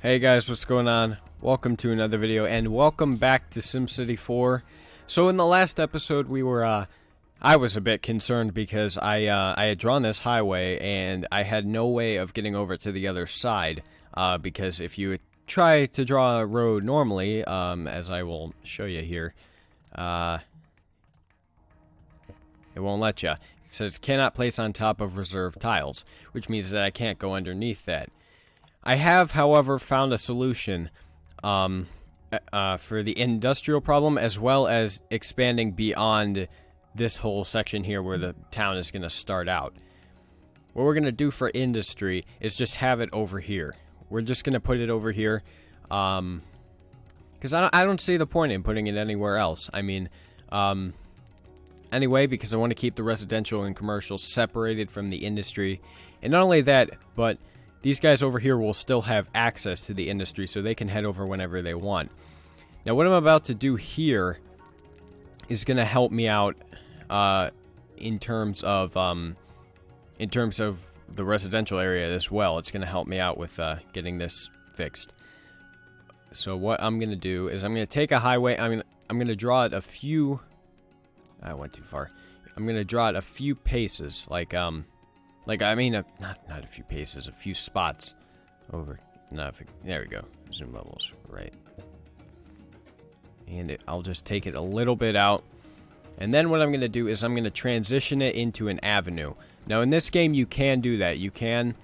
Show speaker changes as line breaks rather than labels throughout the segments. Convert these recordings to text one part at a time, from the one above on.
Hey guys, what's going on? Welcome to another video and welcome back to SimCity 4. So in the last episode we were I was a bit concerned because I had drawn this highway and I had no way of getting over to the other side because if you try to draw a road normally, as I will show you here, it won't let you. It says cannot place on top of reserved tiles, which means that I can't go underneath that. I have, however, found a solution for the industrial problem, as well as expanding beyond this whole section here where the town is going to start out. What we're going to do for industry is just have it over here. We're just going to put it over here, because I don't see the point in putting it anywhere else. I mean, anyway, because I want to keep the residential and commercial separated from the industry. And not only that, but these guys over here will still have access to the industry, so they can head over whenever they want. Now, what I'm about to do here is going to help me out in terms of the residential area as well. It's going to help me out with getting this fixed. So what I'm going to do is I'm going to take a highway. I'm going to draw it a few. I went too far. I'm going to draw it a few paces, like not a few paces, a few spots over. There we go. Zoom levels, right. And I'll just take it a little bit out. And then what I'm going to do is I'm going to transition it into an avenue. Now, in this game, you can do that. You can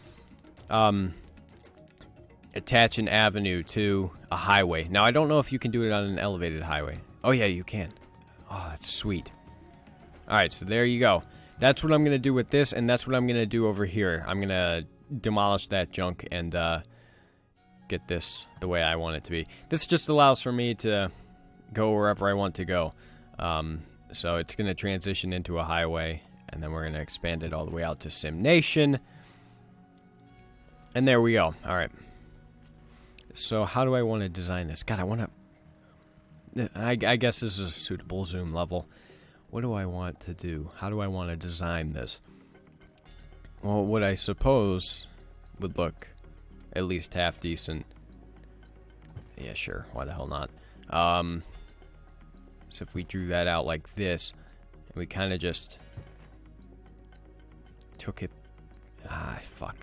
attach an avenue to a highway. Now, I don't know if you can do it on an elevated highway. Oh, yeah, you can. Oh, that's sweet. All right, so there you go. That's what I'm going to do with this, and that's what I'm going to do over here. I'm going to demolish that junk and get this the way I want it to be. This just allows for me to go wherever I want to go. So it's going to transition into a highway, and then we're going to expand it all the way out to Sim Nation. And there we go. All right. So how do I want to design this? God, I want to... I guess this is a suitable zoom level. What do I want to do? How do I want to design this? Well, what I suppose would look at least half decent. Yeah, sure. Why the hell not? So if we drew that out like this, and we kind of just took it... fuck.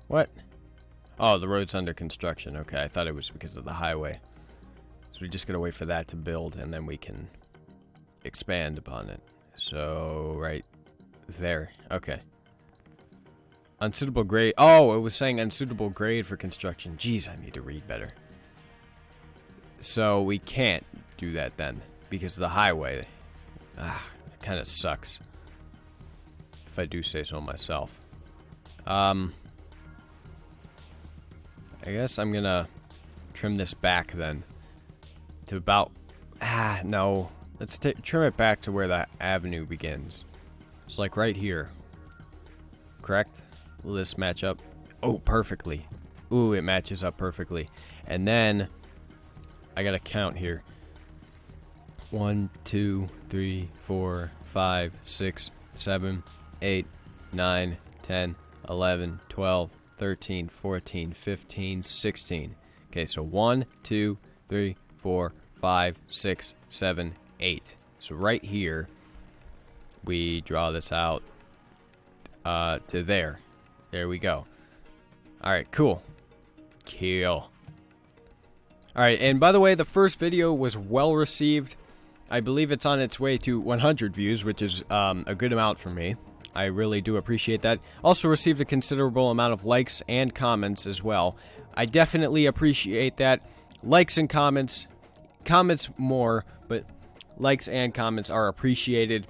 What? Oh, the road's under construction. Okay, I thought it was because of the highway. So we just gotta wait for that to build, and then we can expand upon it. So, right there. Okay. Unsuitable grade. Oh, it was saying unsuitable grade for construction. Jeez, I need to read better. So, we can't do that then, because of the highway. It kind of sucks, if I do say so myself. I guess I'm gonna trim this back then to about... no. Let's trim it back to where the avenue begins. It's like right here. Correct? Will this match up? Oh, perfectly. Ooh, it matches up perfectly. And then I gotta count here. 1, 2, 3, 4, 5, 6, 7, 8, 9, 10, 11, 12, 13, 14, 15, 16. Okay, so 1, 2, 3, 4, 5, 6, 7, 8. So right here, we draw this out to there. There we go. Alright, cool. Cool. Alright, and by the way, the first video was well received. I believe it's on its way to 100 views, which is a good amount for me. I really do appreciate that. Also received a considerable amount of likes and comments as well. I definitely appreciate that. Likes and comments. Comments more, but likes and comments are appreciated.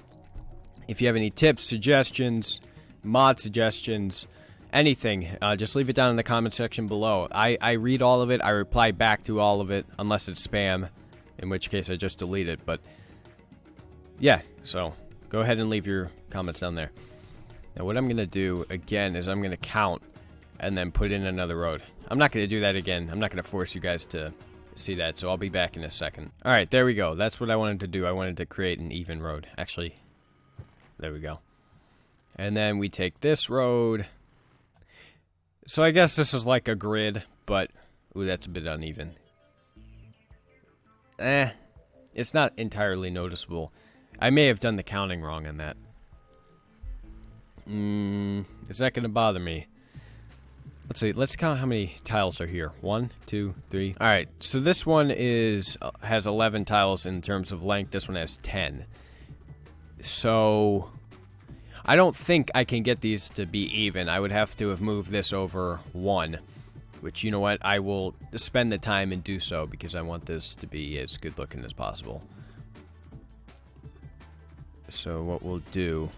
If you have any tips, suggestions, mod suggestions, anything, just leave it down in the comment section below. I read all of it. I reply back to all of it, unless it's spam, in which case I just delete it. But yeah, so go ahead and leave your comments down there. Now what I'm going to do, again, is I'm going to count and then put in another road. I'm not going to do that again. I'm not going to force you guys to see that, so I'll be back in a second. Alright, there we go. That's what I wanted to do. I wanted to create an even road. Actually, there we go. And then we take this road. So I guess this is like a grid, but... Ooh, that's a bit uneven. It's not entirely noticeable. I may have done the counting wrong on that. Is that gonna bother me? Let's see, let's count how many tiles are here. 1, 2, 3. Alright, so this one has 11 tiles in terms of length. This one has 10. So... I don't think I can get these to be even. I would have to have moved this over 1. Which, you know what, I will spend the time and do so because I want this to be as good looking as possible. So what we'll do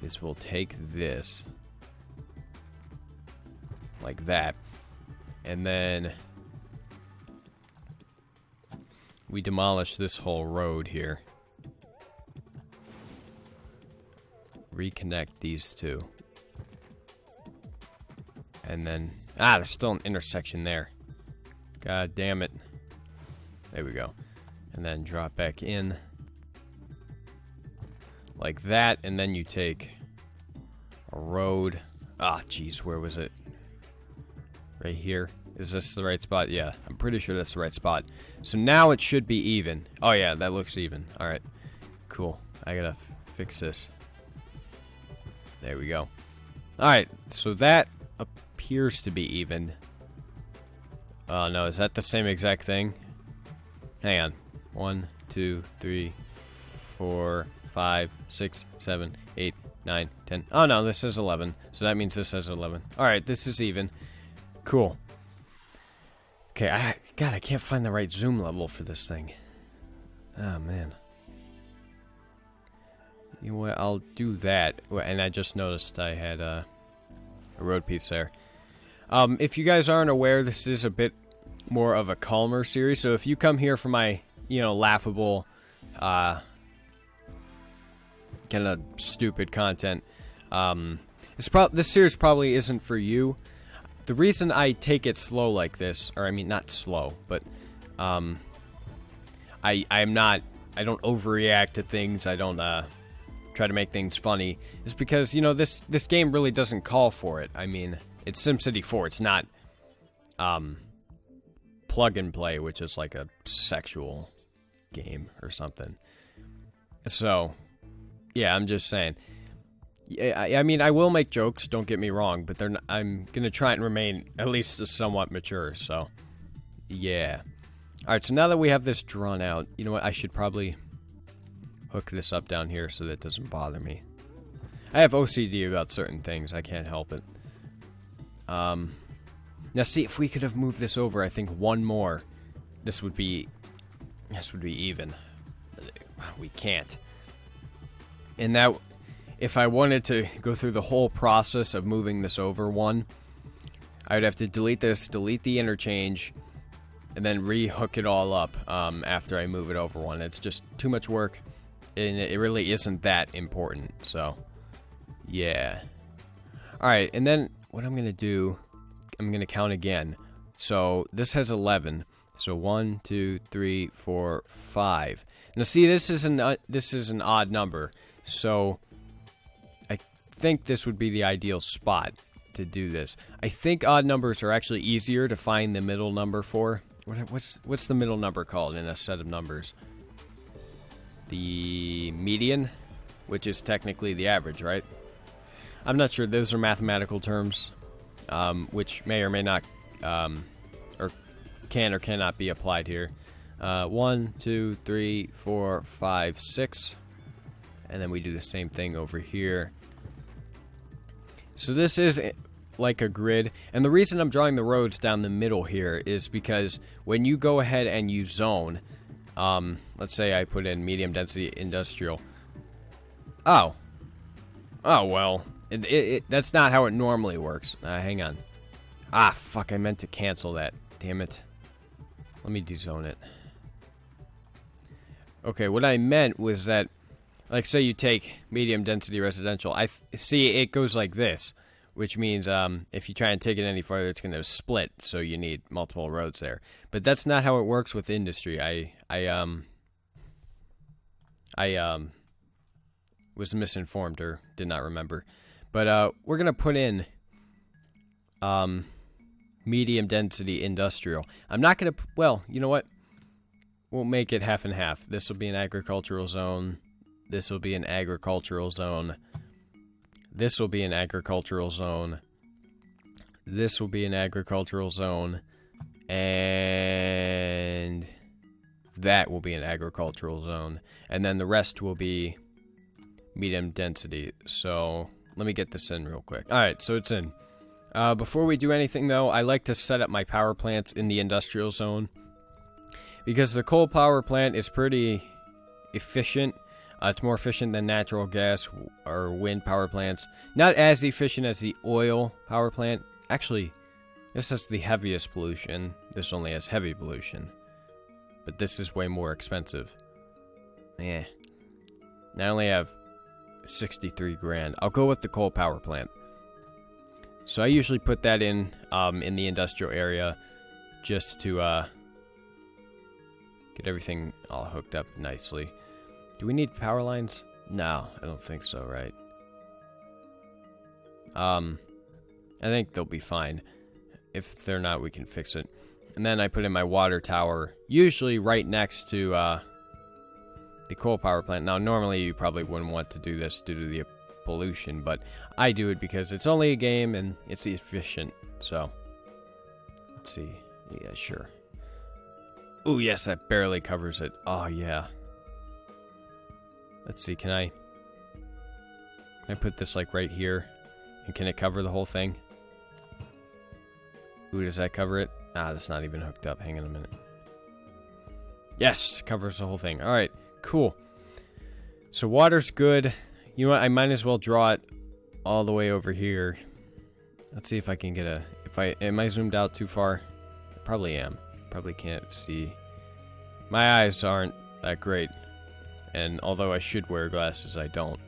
is we'll take this like that, and then we demolish this whole road here. Reconnect these two. And then... Ah, there's still an intersection there. God damn it. There we go. And then drop back in. Like that, and then you take a road. Ah, jeez, where was it? Right here. Is this the right spot? Yeah, I'm pretty sure that's the right spot. So now it should be even. Oh yeah, that looks even. Alright, cool. I gotta fix this. There we go. Alright, so that appears to be even. Oh no, is that the same exact thing? Hang on. 1, 2, 3, 4, 5, 6, 7, 8, 9, 10. Oh no, this is 11. So that means this has 11. Alright, this is even. Cool. Okay, God, I can't find the right zoom level for this thing. Oh man. You know what, I'll do that. And I just noticed I had a road piece there. If you guys aren't aware, this is a bit more of a calmer series. So if you come here for my, you know, laughable, kind of stupid content, this series probably isn't for you. The reason I take it slow like this, or I mean not slow, but I don't overreact to things. I don't try to make things funny, is because, you know, this game really doesn't call for it. I mean, it's SimCity 4. It's not plug and play, which is like a sexual game or something. So, yeah, I'm just saying. I mean, I will make jokes, don't get me wrong, but I'm gonna try and remain at least somewhat mature, so, yeah. Alright, so now that we have this drawn out, you know what, I should probably hook this up down here so that it doesn't bother me. I have OCD about certain things, I can't help it. Now see, if we could have moved this over, I think one more, this would be even. We can't. And that... If I wanted to go through the whole process of moving this over one, I would have to delete this, delete the interchange, and then re-hook it all up after I move it over one. It's just too much work, and it really isn't that important, so, yeah. Alright, and then what I'm going to do, I'm going to count again. So, this has 11. So, 1, 2, 3, 4, 5. Now, see, this is an odd number, so... I think this would be the ideal spot to do this. I think odd numbers are actually easier to find the middle number for. What's the middle number called in a set of numbers? The median, which is technically the average, right? I'm not sure. Those are mathematical terms, which may or may not, or can or cannot be applied here. 1, 2, 3, 4, 5, 6, and then we do the same thing over here. So this is like a grid, and the reason I'm drawing the roads down the middle here is because when you go ahead and you zone, let's say I put in medium density industrial. Oh, well, that's not how it normally works. Hang on. Ah, fuck, I meant to cancel that. Damn it. Let me dezone it. Okay, what I meant was that, like, say you take medium density residential. I see it goes like this, which means if you try and take it any farther, it's going to split. So you need multiple roads there. But that's not how it works with industry. I was misinformed or did not remember. But we're going to put in medium density industrial. I'm not going to, well, you know what? We'll make it half and half. This will be an agricultural zone. This will be an agricultural zone. This will be an agricultural zone. This will be an agricultural zone. And that will be an agricultural zone. And then the rest will be medium density. So let me get this in real quick. Alright, so it's in. Before we do anything, though, I like to set up my power plants in the industrial zone. Because the coal power plant is pretty efficient. It's more efficient than natural gas or wind power plants. Not as efficient as the oil power plant. Actually, this has the heaviest pollution. This only has heavy pollution. But this is way more expensive. I only have 63 grand. I'll go with the coal power plant. So I usually put that in the industrial area just to get everything all hooked up nicely. Do we need power lines? No, I don't think so, right? I think they'll be fine. If they're not, we can fix it. And then I put in my water tower, usually right next to the coal power plant. Now, normally you probably wouldn't want to do this due to the pollution, but I do it because it's only a game and it's efficient. So, let's see. Yeah, sure. Oh, yes, that barely covers it. Oh, yeah. Let's see, can I put this, like, right here? And can it cover the whole thing? Ooh, does that cover it? Ah, that's not even hooked up. Hang on a minute. Yes, covers the whole thing. Alright, cool. So water's good. You know what? I might as well draw it all the way over here. Let's see if I can get a... Am I zoomed out too far? I probably am. Probably can't see. My eyes aren't that great. And although I should wear glasses, I don't.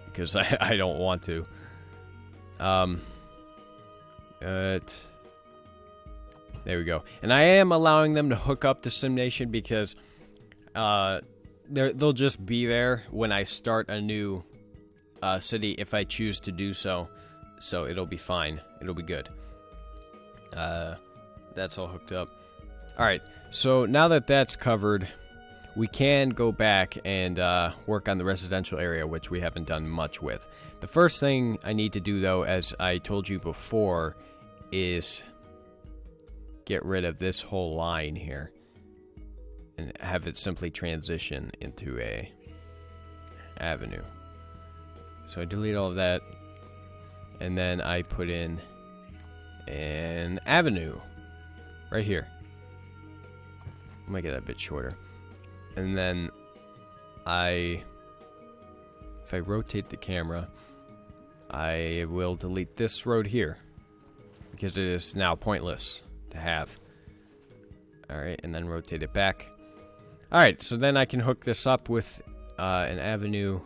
Because I don't want to. There we go. And I am allowing them to hook up to SimNation because they'll just be there when I start a new city if I choose to do so. So it'll be fine. It'll be good. That's all hooked up. Alright, so now that that's covered, we can go back and work on the residential area, which we haven't done much with. The first thing I need to do, though, as I told you before, is get rid of this whole line here and have it simply transition into a avenue. So I delete all of that, and then I put in an avenue right here. I'll make it a bit shorter. And then if I rotate the camera, I will delete this road here because it is now pointless to have. Alright, and then rotate it back. Alright, so then I can hook this up with an avenue.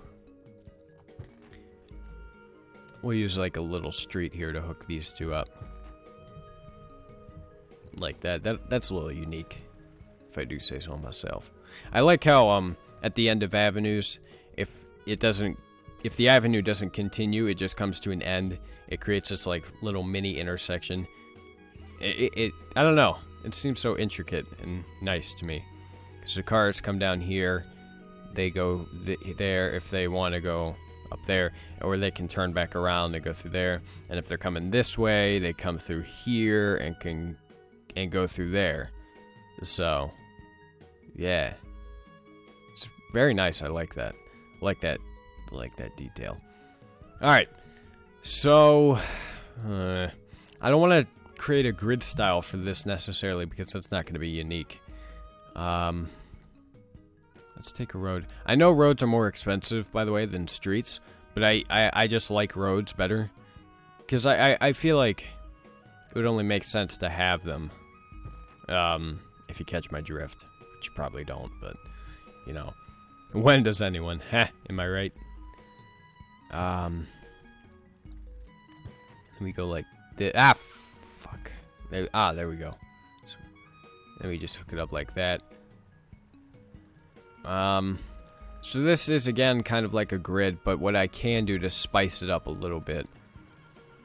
We'll use like a little street here to hook these two up. Like that. That's a little unique, if I do say so myself. I like how at the end of avenues, if the avenue doesn't continue, it just comes to an end. It creates this like little mini intersection. I don't know. It seems so intricate and nice to me. Because the cars come down here, they go there if they want to go up there, or they can turn back around and go through there. And if they're coming this way, they come through here and go through there. So, yeah, it's very nice. I like that. I like that detail. All right, so I don't want to create a grid style for this necessarily because that's not going to be unique. Let's take a road. I know roads are more expensive, by the way, than streets, but I just like roads better because I feel like it would only make sense to have them. If you catch my drift, which you probably don't, but you know, when does anyone? Heh, am I right? Let me go like this. Ah, fuck. There we go. So, then we just hook it up like that. So this is again kind of like a grid, but what I can do to spice it up a little bit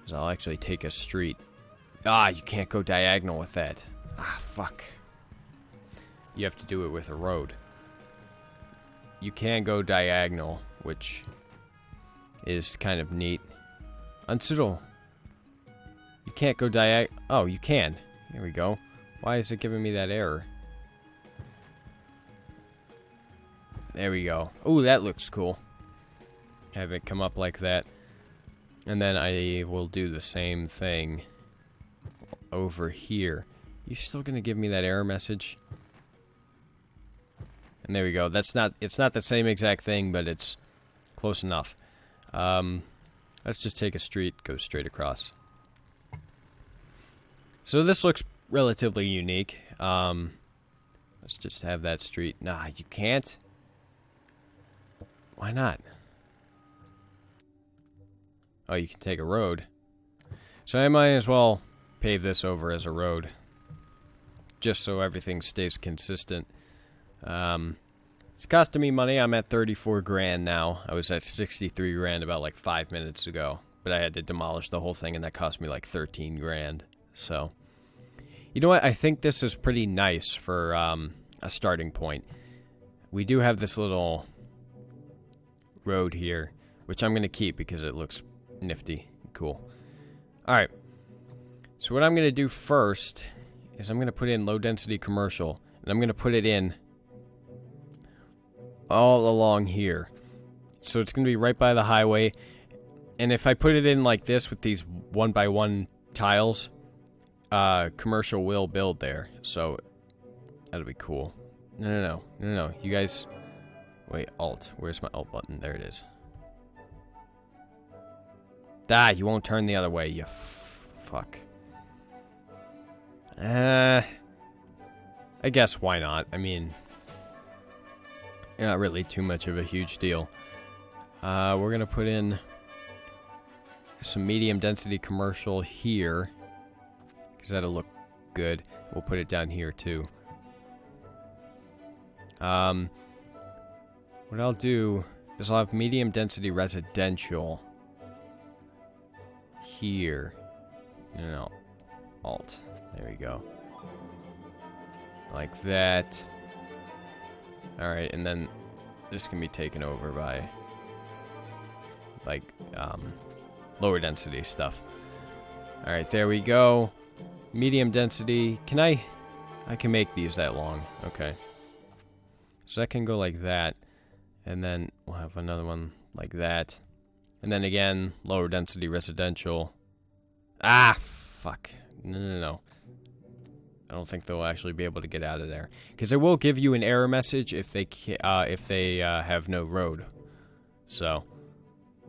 is I'll actually take a street Ah, you can't go diagonal with that. Ah, fuck. You have to do it with a road. You can go diagonal, which is kind of neat. Unsettle. You can't go Oh, you can. There we go. Why is it giving me that error? There we go. Oh, that looks cool. Have it come up like that. And then I will do the same thing over here. You still gonna give me that error message? And there we go. It's not the same exact thing, but it's close enough. Let's just take a street, go straight across. So this looks relatively unique. Let's just have that street. Nah, you can't. Why not? Oh, you can take a road. So I might as well pave this over as a road. Just so everything stays consistent. It's costing me money. I'm at 34 grand now. I was at 63 grand about like 5 minutes ago. But I had to demolish the whole thing and that cost me like 13 grand. So, you know what? I think this is pretty nice for a starting point. We do have this little road here, which I'm going to keep because it looks nifty and cool. Alright. So what I'm going to do first is I'm going to put in low density commercial. And I'm going to put it in all along here. So it's going to be right by the highway. And if I put it in like this with these 1x1 tiles, commercial will build there. So that'll be cool. No. You guys... Wait, Alt. Where's my Alt button? There it is. Ah, you won't turn the other way, you fuck. I guess why not? I mean, not really too much of a huge deal. We're gonna put in some medium density commercial here, because that'll look good. We'll put it down here too. What I'll do is I'll have medium density residential here. No, Alt. There we go. Like that. Alright, and then this can be taken over by like lower density stuff. Alright, there we go. Medium density. Can I can make these that long. Okay. So that can go like that. And then we'll have another one like that. And then again, lower density residential. Ah, fuck. No. I don't think they'll actually be able to get out of there. Because it will give you an error message if they have no road. So,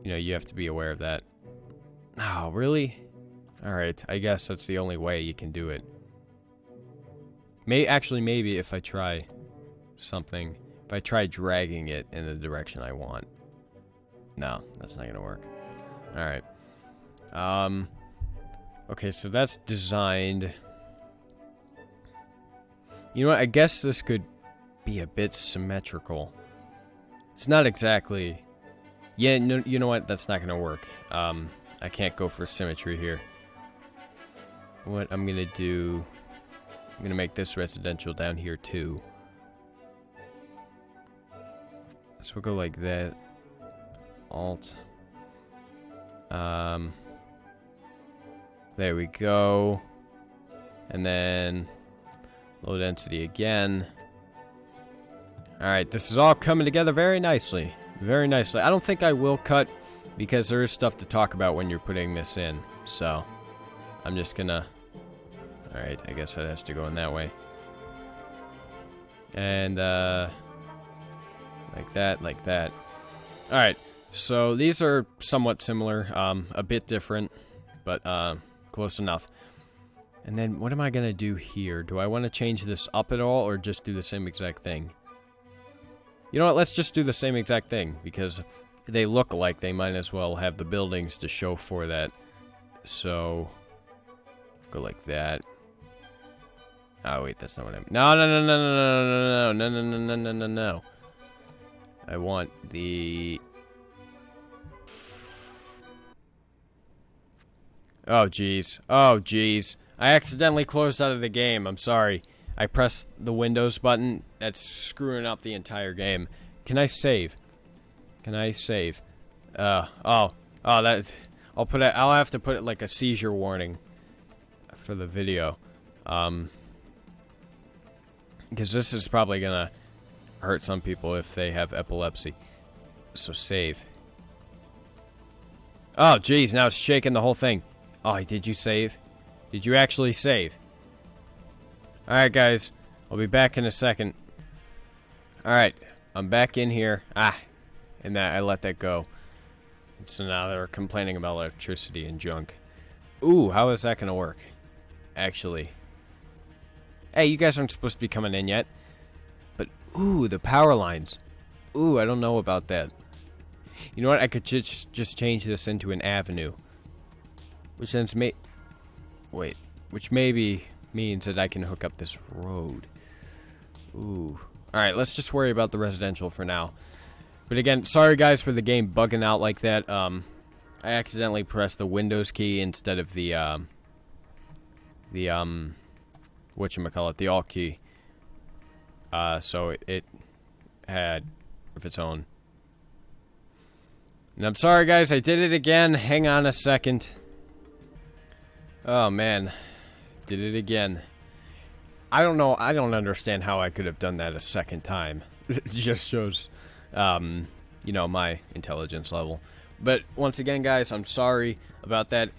you know, you have to be aware of that. Oh, really? Alright, I guess that's the only way you can do it. Maybe if I try something... If I try dragging it in the direction I want. No, that's not gonna work. Alright. Okay, so that's designed. You know what? I guess this could be a bit symmetrical. It's not exactly... Yeah, no, you know what? That's not gonna work. I can't go for symmetry here. What I'm gonna do... I'm gonna make this residential down here too. So we'll go like that. Alt. There we go. And then low density again. Alright, this is all coming together very nicely. Very nicely. I don't think I will cut because there is stuff to talk about when you're putting this in. So, I'm just gonna... Alright, I guess that has to go in that way. And, like that. Alright, so these are somewhat similar, a bit different, but close enough. And then what am I gonna do here? Do I want to change this up at all, or just do the same exact thing? You know what, let's just do the same exact thing, because they look alike, they might as well have the buildings to show for that. So, go like that. Oh wait, that's not what I'm... No. I want the... Oh, jeez. Oh, jeez. I accidentally closed out of the game. I'm sorry. I pressed the Windows button. That's screwing up the entire game. Can I save? Can I save? Oh, that... I'll have to put it like a seizure warning for the video. Because this is probably gonna hurt some people if they have epilepsy. So save. Oh, geez, now it's shaking the whole thing. Oh, did you save? Did you actually save? Alright, guys. I'll be back in a second. Alright, I'm back in here. And I let that go. So now they're complaining about electricity and junk. Ooh, how is that gonna work? Actually. Hey, you guys aren't supposed to be coming in yet. But, ooh, the power lines. Ooh, I don't know about that. You know what? I could just change this into an avenue. Which then which maybe means that I can hook up this road. Ooh. Alright, let's just worry about the residential for now. But again, sorry guys for the game bugging out like that. I accidentally pressed the Windows key instead of the whatchamacallit, the Alt key. So it had of its own. And I'm sorry guys, I did it again. Hang on a second. Oh man. Did it again. I don't know, I don't understand how I could have done that a second time. It just shows, you know, my intelligence level. But once again guys, I'm sorry about that.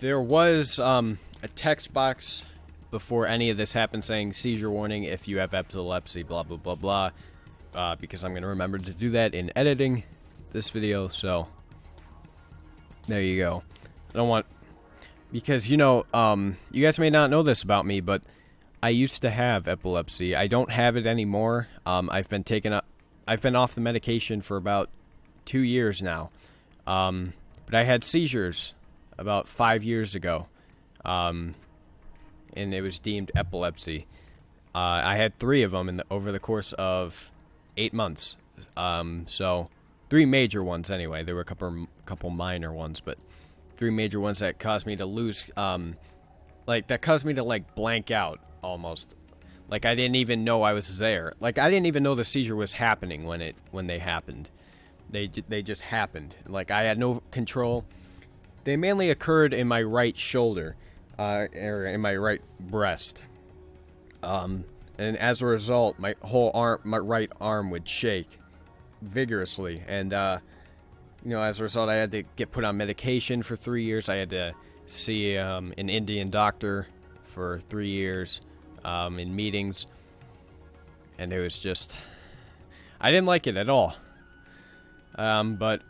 There was a text box before any of this happened saying seizure warning if you have epilepsy, blah blah blah blah. Because I'm going to remember to do that in editing this video, so there you go. I don't want, because you know, you guys may not know this about me, but I used to have epilepsy. I don't have it anymore. I've been off the medication for about 2 years now. But I had seizures about 5 years ago. And it was deemed epilepsy. I had 3 of them over the course of 8 months. So 3 major ones anyway. There were a couple minor ones, but 3 major ones that caused me to lose, that caused me to like blank out almost. Like I didn't even know I was there. Like I didn't even know the seizure was happening when they happened. They just happened. Like I had no control. They mainly occurred in my right shoulder, or in my right breast. And as a result, my right arm would shake vigorously. And you know, as a result, I had to get put on medication for 3 years. I had to see an Indian doctor for 3 years in meetings. And it was just, I didn't like it at all. But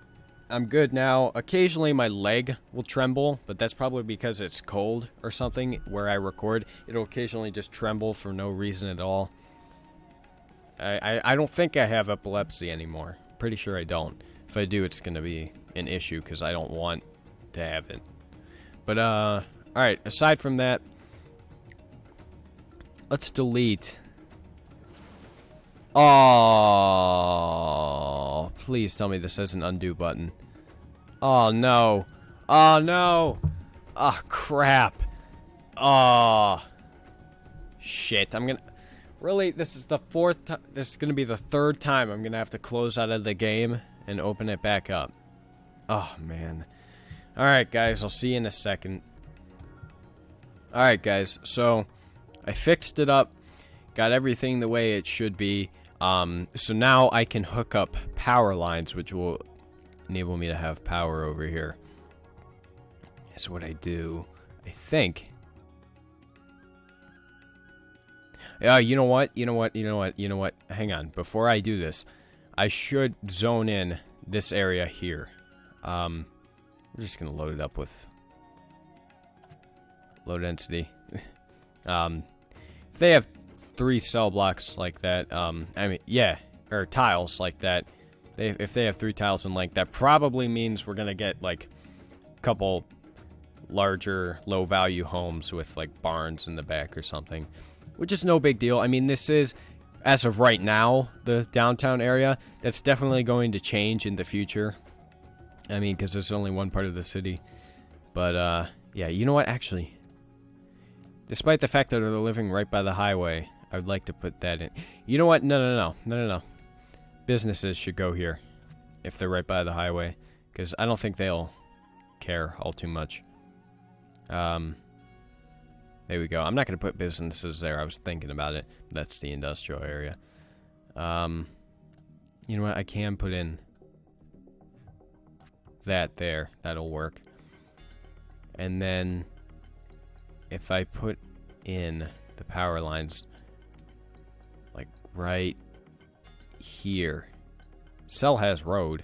I'm good now. Occasionally my leg will tremble, but that's probably because it's cold or something where I record. It'll occasionally just tremble for no reason at all. I don't think I have epilepsy anymore. Pretty sure I don't. If I do, it's going to be an issue because I don't want to have it. But, alright, aside from that, let's delete. Oh, please tell me this has an undo button. Oh, no. Oh, no. Oh, crap. Oh. Shit, I'm gonna... Really, this is the 4th time... This is gonna be the 3rd time I'm gonna have to close out of the game and open it back up. Oh, man. Alright, guys, I'll see you in a second. Alright, guys, so... I fixed it up. Got everything the way it should be. So now I can hook up power lines, which will enable me to have power over here. That's what I do, I think. Yeah, you know what? Hang on. Before I do this, I should zone in this area here. We're just gonna load it up with low density. If they have 3 cell blocks like that, I mean, yeah, or tiles like that, if they have 3 tiles in length, that probably means we're gonna get, like, a couple larger, low-value homes with, like, barns in the back or something, which is no big deal. I mean, this is, as of right now, the downtown area. That's definitely going to change in the future. I mean, because there's only one part of the city. But, yeah, you know what, actually, Despite the fact that they're living right by the highway, I would like to put that in. You know what? No. Businesses should go here if they're right by the highway, because I don't think they'll care all too much. There we go. I'm not going to put businesses there. I was thinking about it. That's the industrial area. You know what? I can put in that there. That'll work. And then if I put in the power lines like right here. Cell has road.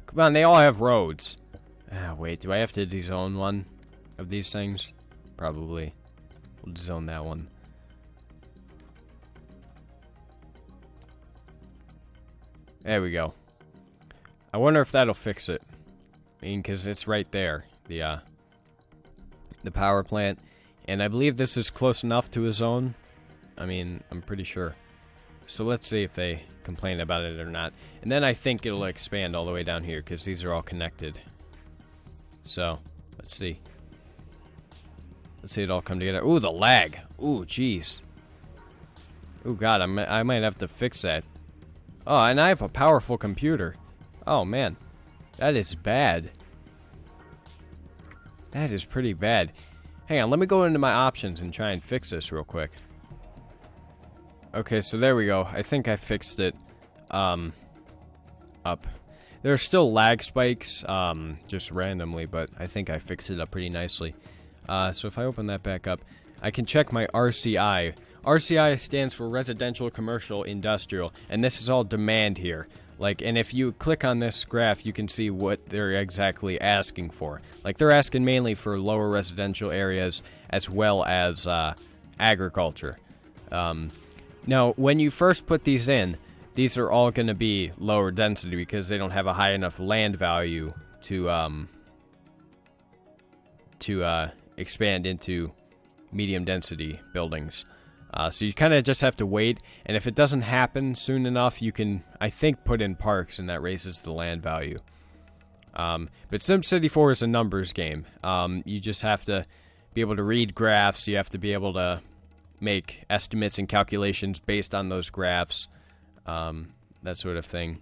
Come on, they all have roads. Ah, wait, do I have to dezone one of these things? Probably. We'll dezone that one. There we go. I wonder if that'll fix it. I mean, because it's right there. The power plant. And I believe this is close enough to a zone. I mean, I'm pretty sure. So let's see if they complain about it or not. And then I think it'll expand all the way down here, because these are all connected. So, let's see. Let's see it all come together. Ooh, the lag. Ooh, jeez. Ooh, God, I might have to fix that. Oh, and I have a powerful computer. Oh, man. That is bad. That is pretty bad. Hang on, let me go into my options and try and fix this real quick. Okay, so there we go. I think I fixed it up. There are still lag spikes, just randomly, but I think I fixed it up pretty nicely. So if I open that back up, I can check my RCI. RCI stands for Residential, Commercial, Industrial, and this is all demand here. Like, and if you click on this graph, you can see what they're exactly asking for. Like, they're asking mainly for lower residential areas as well as agriculture. Now, when you first put these in, these are all going to be lower density because they don't have a high enough land value to expand into medium density buildings. So you kind of just have to wait, and if it doesn't happen soon enough, you can, I think, put in parks, and that raises the land value. But SimCity 4 is a numbers game. You just have to be able to read graphs, you have to be able to make estimates and calculations based on those graphs, that sort of thing.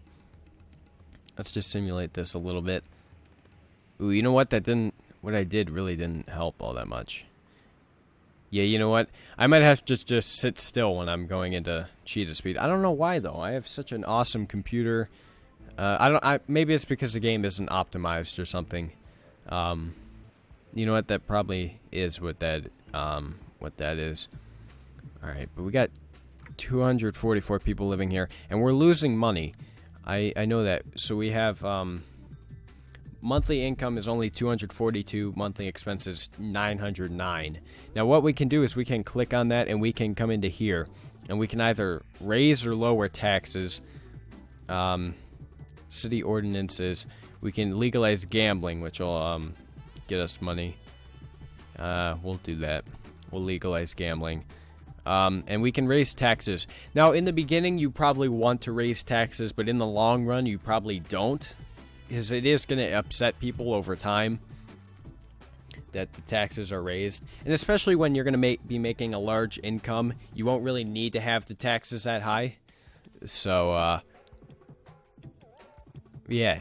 Let's just simulate this a little bit. Ooh, you know what? What I did really didn't help all that much. Yeah, you know what? I might have to just sit still when I'm going into cheetah speed. I don't know why though. I have such an awesome computer. Maybe it's because the game isn't optimized or something. You know what? That probably is what that is. All right, but we got 244 people living here, and we're losing money. I know that. So we have monthly income is only 242, monthly expenses 909. Now what we can do is we can click on that and we can come into here and we can either raise or lower taxes, city ordinances. We can legalize gambling, which will get us money. We'll do that. We'll legalize gambling. And we can raise taxes. Now in the beginning you probably want to raise taxes, but in the long run you probably don't. Because it is going to upset people over time that the taxes are raised. And especially when you're going to be making a large income, you won't really need to have the taxes that high. So, yeah.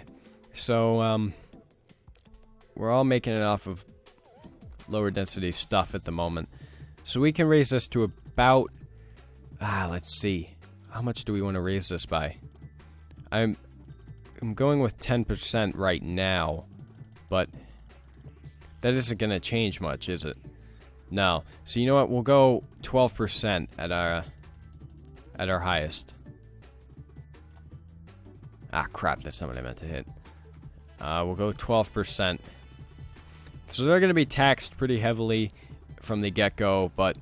So, we're all making it off of lower density stuff at the moment. So we can raise this to about, let's see. How much do we want to raise this by? I'm going with 10% right now, but that isn't going to change much, is it? No. So you know what? We'll go 12% at our highest. Ah, crap. That's not what I meant to hit. We'll go 12%. So they're going to be taxed pretty heavily from the get-go, but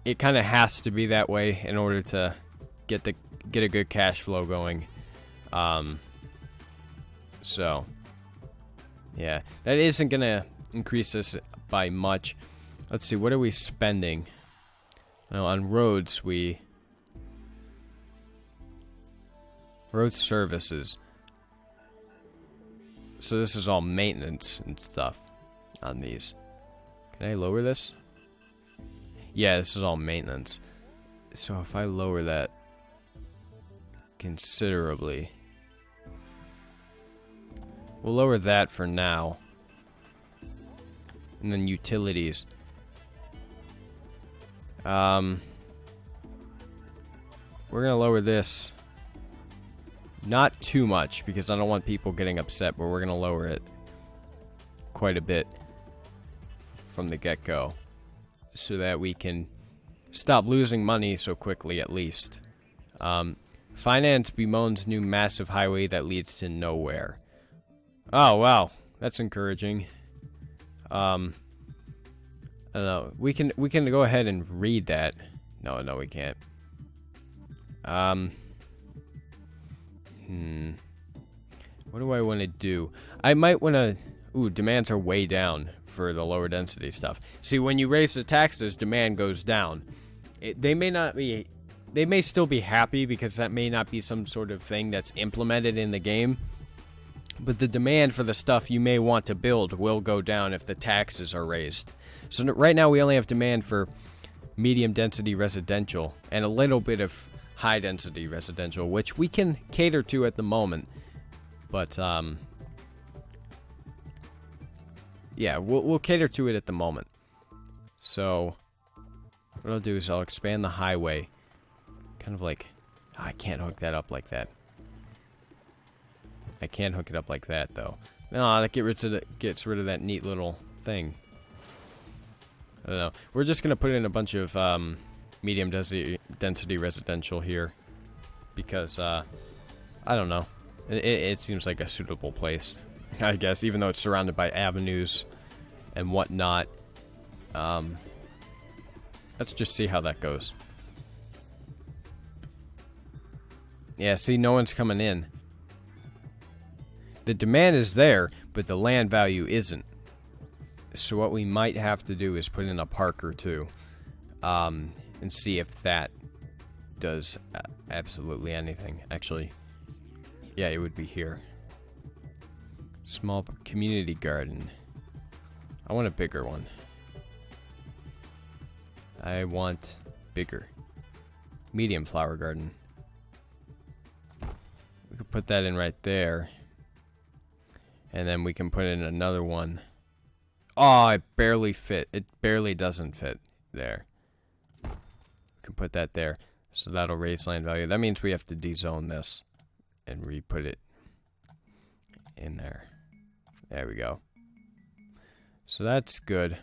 it kind of has to be that way in order to get a good cash flow going. So, yeah, that isn't going to increase this by much. Let's see, what are we spending? Well, on roads, road services. So this is all maintenance and stuff on these. Can I lower this? Yeah, this is all maintenance. So if I lower that considerably, we'll lower that for now. And then utilities. We're gonna lower this. Not too much, because I don't want people getting upset, but we're gonna lower it quite a bit from the get-go, so that we can stop losing money so quickly, at least. Finance bemoans new massive highway that leads to nowhere. Oh, wow. That's encouraging. I don't know. We can go ahead and read that. No, we can't. What do I want to do? I might want to... Ooh, demands are way down for the lower density stuff. See, when you raise the taxes, demand goes down. They may not be... They may still be happy, because that may not be some sort of thing that's implemented in the game. But the demand for the stuff you may want to build will go down if the taxes are raised. So right now we only have demand for medium density residential and a little bit of high density residential, which we can cater to at the moment. But yeah, we'll cater to it at the moment. So what I'll do is I'll expand the highway. Kind of like... Oh, I can't hook that up like that. I can't hook it up like that, though. No, that gets rid of that neat little thing. I don't know. We're just going to put in a bunch of medium density residential here. Because, I don't know. It seems like a suitable place, I guess, even though it's surrounded by avenues and whatnot. Let's just see how that goes. Yeah, see, no one's coming in. The demand is there, but the land value isn't. So what we might have to do is put in a park or two. And see if that does absolutely anything. Actually, yeah, it would be here. Small community garden. I want a bigger one. I want bigger. Medium flower garden. We could put that in right there. And then we can put in another one. Oh, it barely fit. It barely doesn't fit there. We can put that there. So that'll raise land value. That means we have to dezone this and re-put it in there. There we go. So that's good.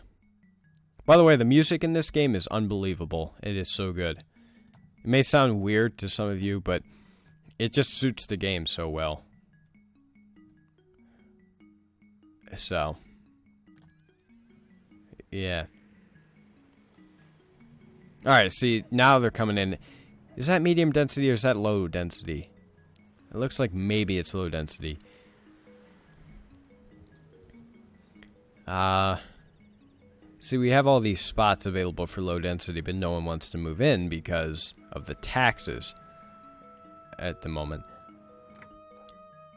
By the way, the music in this game is unbelievable. It is so good. It may sound weird to some of you, but it just suits the game so well. So, yeah. Alright, see, now they're coming in. Is that medium density or is that low density? It looks like maybe it's low density. See, we have all these spots available for low density, but no one wants to move in because of the taxes at the moment.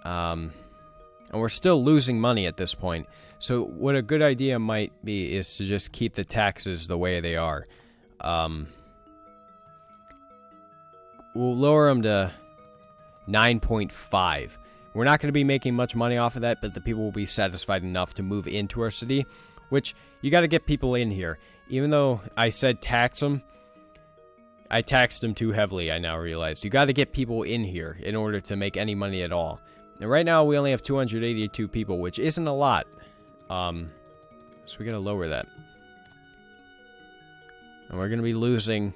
And we're still losing money at this point. So what a good idea might be is to just keep the taxes the way they are. We'll lower them to 9.5. We're not going to be making much money off of that, but the people will be satisfied enough to move into our city, which you got to get people in here. Even though I said tax them, I taxed them too heavily, I now realize. You got to get people in here in order to make any money at all. And right now, we only have 282 people, which isn't a lot. So we got to lower that. And we're going to be losing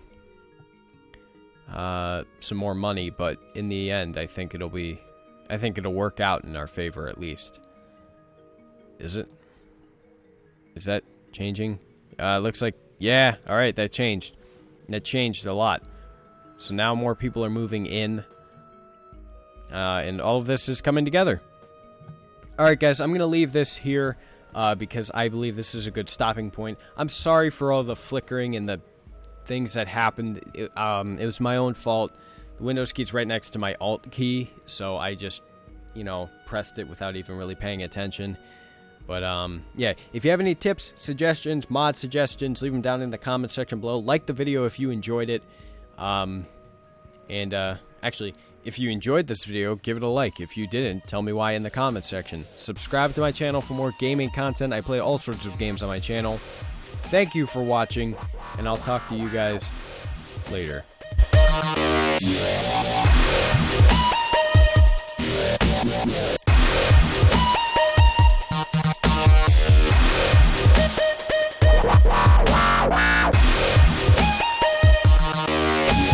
some more money, but in the end, I think it'll work out in our favor at least. Is it? Is that changing? Looks like, yeah, alright, that changed. And it changed a lot. So now more people are moving in. And all of this is coming together. Alright guys, I'm going to leave this here because I believe this is a good stopping point. I'm sorry for all the flickering and the things that happened. It was my own fault. The Windows key's right next to my Alt key, so I just, pressed it without even really paying attention. But, yeah, if you have any tips, suggestions, mod suggestions, leave them down in the comment section below. Like the video if you enjoyed it. Actually, if you enjoyed this video, give it a like. If you didn't, tell me why in the comment section. Subscribe to my channel for more gaming content. I play all sorts of games on my channel. Thank you for watching, and I'll talk to you guys later. Yeah.